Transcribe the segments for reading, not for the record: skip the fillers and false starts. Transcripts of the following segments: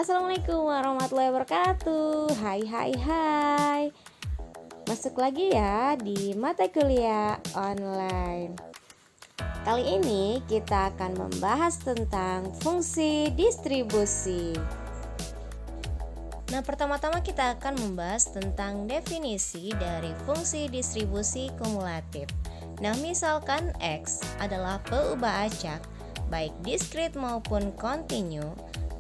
Assalamualaikum warahmatullahi wabarakatuh. Hai hai hai. Masuk lagi ya di mata kuliah online. Kali ini kita akan membahas tentang fungsi distribusi. Nah, pertama-tama kita akan membahas tentang definisi dari fungsi distribusi kumulatif. Nah, misalkan X adalah peubah acak, baik diskrit maupun kontinu,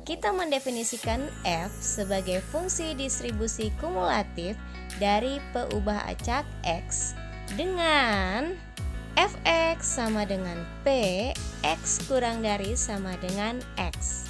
kita mendefinisikan F sebagai fungsi distribusi kumulatif dari peubah acak X dengan Fx sama dengan P, X kurang dari sama dengan X.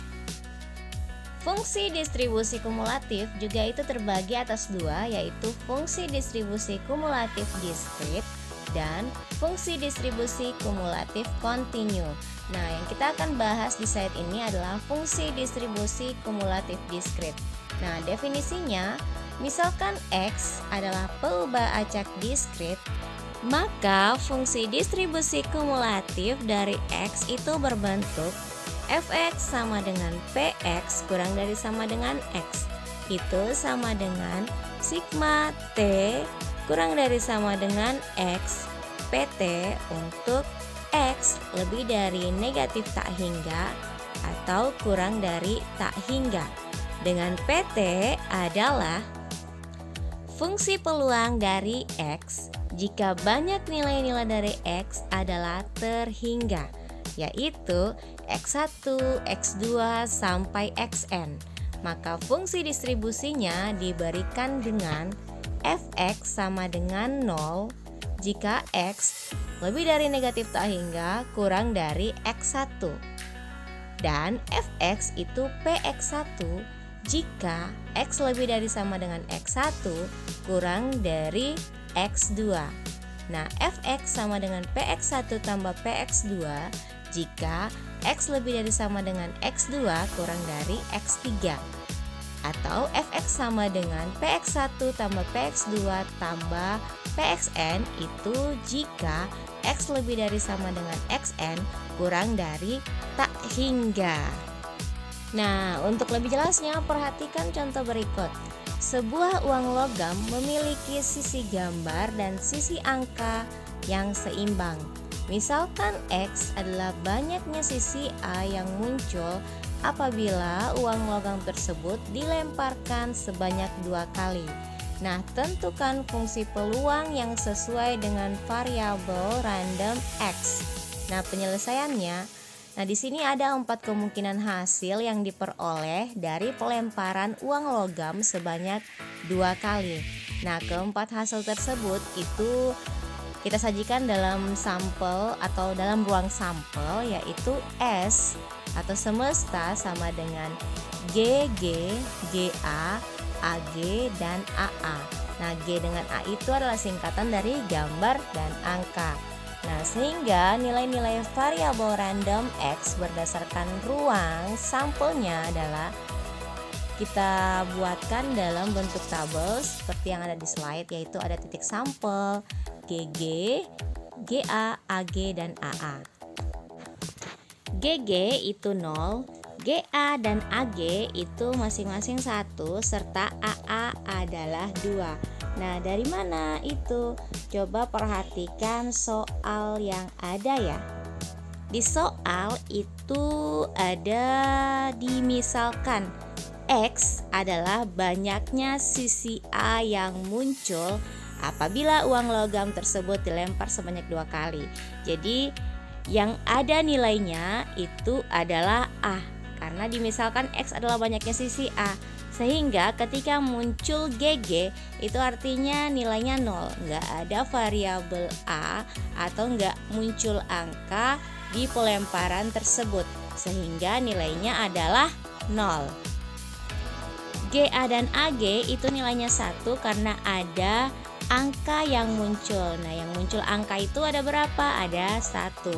Fungsi distribusi kumulatif juga itu terbagi atas dua, yaitu fungsi distribusi kumulatif diskrit dan fungsi distribusi kumulatif kontinu. Nah, yang kita akan bahas di slide ini adalah fungsi distribusi kumulatif diskrit. Nah, definisinya, misalkan X adalah peubah acak diskrit, maka fungsi distribusi kumulatif dari X itu berbentuk Fx sama dengan Px kurang dari sama dengan X. Itu sama dengan sigma T kurang dari sama dengan X PT untuk X lebih dari negatif tak hingga atau kurang dari tak hingga. Dengan PT adalah fungsi peluang dari X jika banyak nilai-nilai dari X adalah terhingga, yaitu X1, X2 sampai Xn. Maka fungsi distribusinya diberikan dengan Fx sama dengan 0 jika X lebih dari negatif tak hingga kurang dari X1, dan Fx itu Px1 jika X lebih dari sama dengan X1 kurang dari X2. Nah, Fx sama dengan Px1 tambah Px2 jika X lebih dari sama dengan X2 kurang dari X3, atau Fx sama dengan Px1 tambah Px2 tambah Pxn itu jika X lebih dari sama dengan Xn kurang dari tak hingga. Nah, untuk lebih jelasnya perhatikan contoh berikut. Sebuah uang logam memiliki sisi gambar dan sisi angka yang seimbang. Misalkan X adalah banyaknya sisi A yang muncul apabila uang logam tersebut dilemparkan sebanyak 2 kali. Nah, tentukan fungsi peluang yang sesuai dengan variabel random X. Nah, penyelesaiannya, di sini ada 4 kemungkinan hasil yang diperoleh dari pelemparan uang logam sebanyak 2 kali. Nah, keempat hasil tersebut itu kita sajikan dalam sampel atau dalam ruang sampel, yaitu S atau semesta sama dengan GG, GA, AG, dan AA. Nah, G dengan A itu adalah singkatan dari gambar dan angka. Nah, sehingga nilai-nilai variabel random X berdasarkan ruang sampelnya adalah kita buatkan dalam bentuk tabel seperti yang ada di slide, yaitu ada titik sampel GG, GA, AG, dan AA. GG itu 0, GA dan AG itu masing-masing 1, serta AA adalah 2. Nah, dari mana itu? Coba perhatikan soal yang ada ya. Di soal itu ada dimisalkan X adalah banyaknya sisi A yang muncul apabila uang logam tersebut dilempar sebanyak 2 kali. Jadi yang ada nilainya itu adalah A, karena dimisalkan X adalah banyaknya sisi A, sehingga ketika muncul GG itu artinya nilainya 0, nggak ada variabel A atau nggak muncul angka di pelemparan tersebut, sehingga nilainya adalah 0. GA dan AG itu nilainya 1 karena ada angka yang muncul. Nah, yang muncul angka itu ada berapa? Ada 1.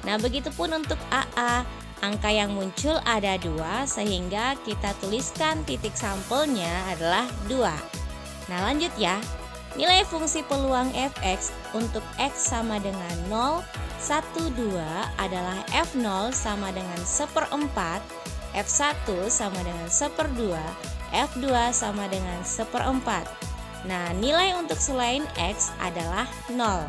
Nah, begitupun untuk AA, angka yang muncul ada 2, sehingga kita tuliskan titik sampelnya adalah 2. Nah, lanjut ya. Nilai fungsi peluang Fx untuk X sama dengan 0, 1, 2 adalah F0 sama dengan 1/4 F1 sama dengan 1/2, F2 sama dengan 1/4. Nah, nilai untuk selain X adalah 0.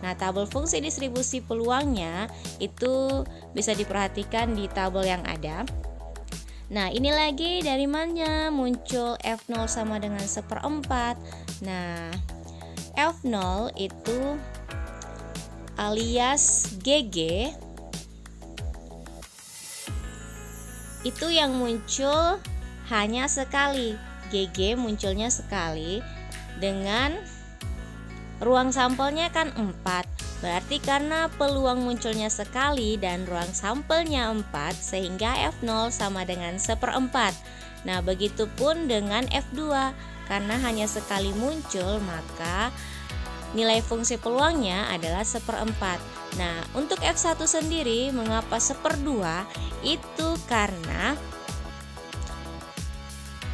Nah, tabel fungsi distribusi peluangnya itu bisa diperhatikan di tabel yang ada. Nah, ini lagi dari mana muncul F0 sama dengan 1/4. Nah, F0 itu alias GG itu yang muncul hanya sekali. GG munculnya sekali dengan ruang sampelnya kan 4. Berarti karena peluang munculnya sekali dan ruang sampelnya 4, sehingga F0 sama dengan 1/4. Nah, begitupun dengan F2. Karena hanya sekali muncul, maka nilai fungsi peluangnya adalah 1/4. Nah, untuk F1 sendiri mengapa 1/2? Itu karena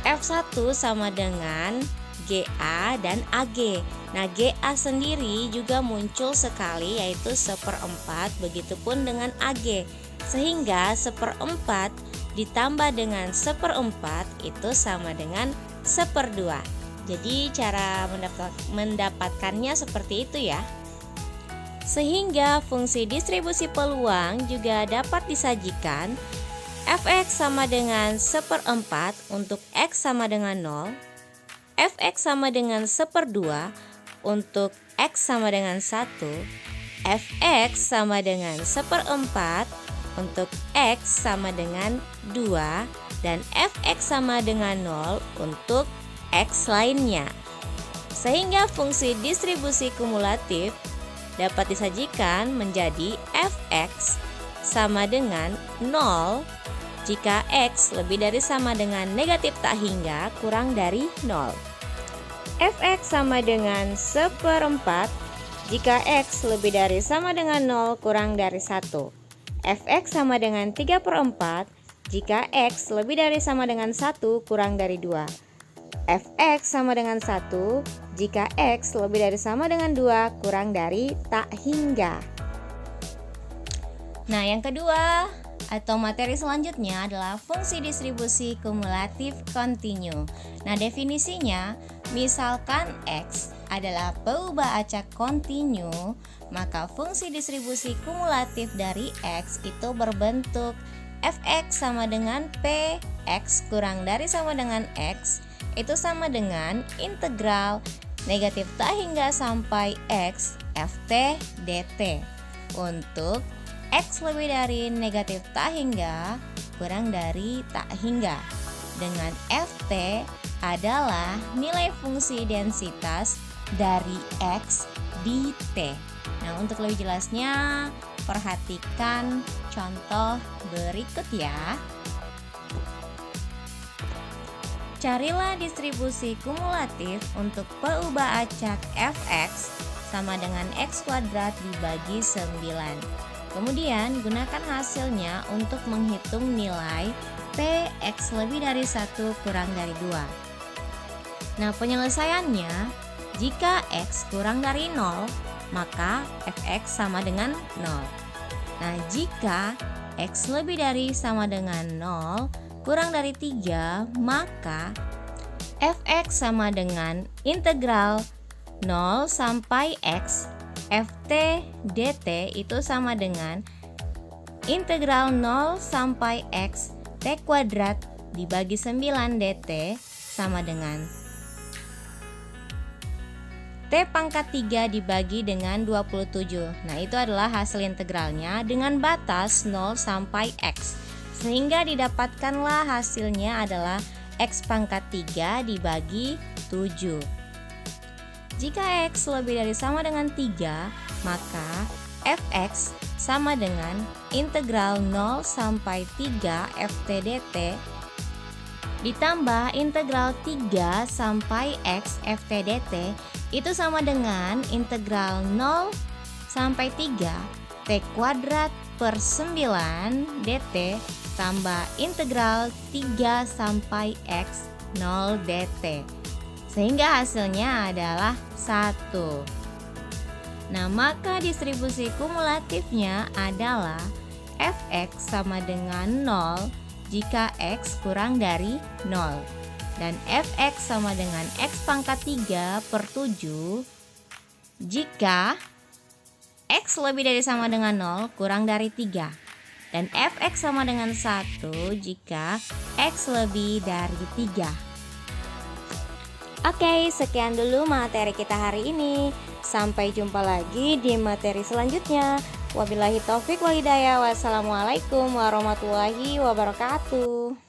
F1 sama dengan GA dan AG. Nah, GA sendiri juga muncul sekali, yaitu 1/4, begitupun dengan AG. Sehingga 1/4 ditambah dengan 1/4 itu sama dengan 1/2. Jadi cara mendapatkannya seperti itu ya. Sehingga fungsi distribusi peluang juga dapat disajikan Fx sama dengan 1/4 untuk X sama dengan 0, Fx sama dengan 1/2 untuk X sama dengan 1, Fx sama dengan 1/4 untuk X sama dengan 2, dan Fx sama dengan 0 untuk X lainnya. Sehingga fungsi distribusi kumulatif dapat disajikan menjadi Fx sama dengan 0 jika X lebih dari sama dengan negatif tak hingga kurang dari 0. Fx sama dengan 1/4 jika X lebih dari sama dengan 0 kurang dari 1. Fx sama dengan 3/4 jika X lebih dari sama dengan 1 kurang dari 2. Fx sama dengan 1 jika X lebih dari sama dengan 2 kurang dari tak hingga. Nah, yang kedua atau materi selanjutnya adalah fungsi distribusi kumulatif kontinu. Nah, definisinya, misalkan X adalah peubah acak kontinu, maka fungsi distribusi kumulatif dari X itu berbentuk Fx sama dengan P, X kurang dari sama dengan X, itu sama dengan integral negatif tak hingga sampai X Ft dt untuk X lebih dari negatif tak hingga kurang dari tak hingga, dengan Ft adalah nilai fungsi densitas dari X di T. Nah, untuk lebih jelasnya perhatikan contoh berikut ya. Carilah distribusi kumulatif untuk peubah acak Fx sama dengan X kuadrat dibagi 9. Kemudian gunakan hasilnya untuk menghitung nilai Px lebih dari 1 kurang dari 2. Nah, penyelesaiannya, jika X kurang dari 0, maka Fx sama dengan 0. Nah, jika X lebih dari sama dengan 0 kurang dari 3, maka Fx sama dengan integral 0 sampai X Ft dt itu sama dengan integral 0 sampai X T kuadrat dibagi 9 dt sama dengan T pangkat 3 dibagi dengan 27. Nah, itu adalah hasil integralnya dengan batas 0 sampai X. Sehingga didapatkanlah hasilnya adalah X pangkat 3 dibagi 7. Jika X lebih dari sama dengan 3, maka Fx sama dengan integral 0 sampai 3 Ft dt ditambah integral 3 sampai X Ft dt itu sama dengan integral 0 sampai 3 T kuadrat per 9 dt tambah integral 3 sampai X 0 dt. Sehingga hasilnya adalah 1. Nah, maka distribusi kumulatifnya adalah Fx sama dengan 0 jika X kurang dari 0. Dan Fx sama dengan X pangkat 3 per 7 jika X lebih dari sama dengan 0 kurang dari 3. Dan Fx sama dengan 1 jika X lebih dari 3. Oke, sekian dulu materi kita hari ini. Sampai jumpa lagi di materi selanjutnya. Wabillahi taufik wal hidayah. Wassalamualaikum warahmatullahi wabarakatuh.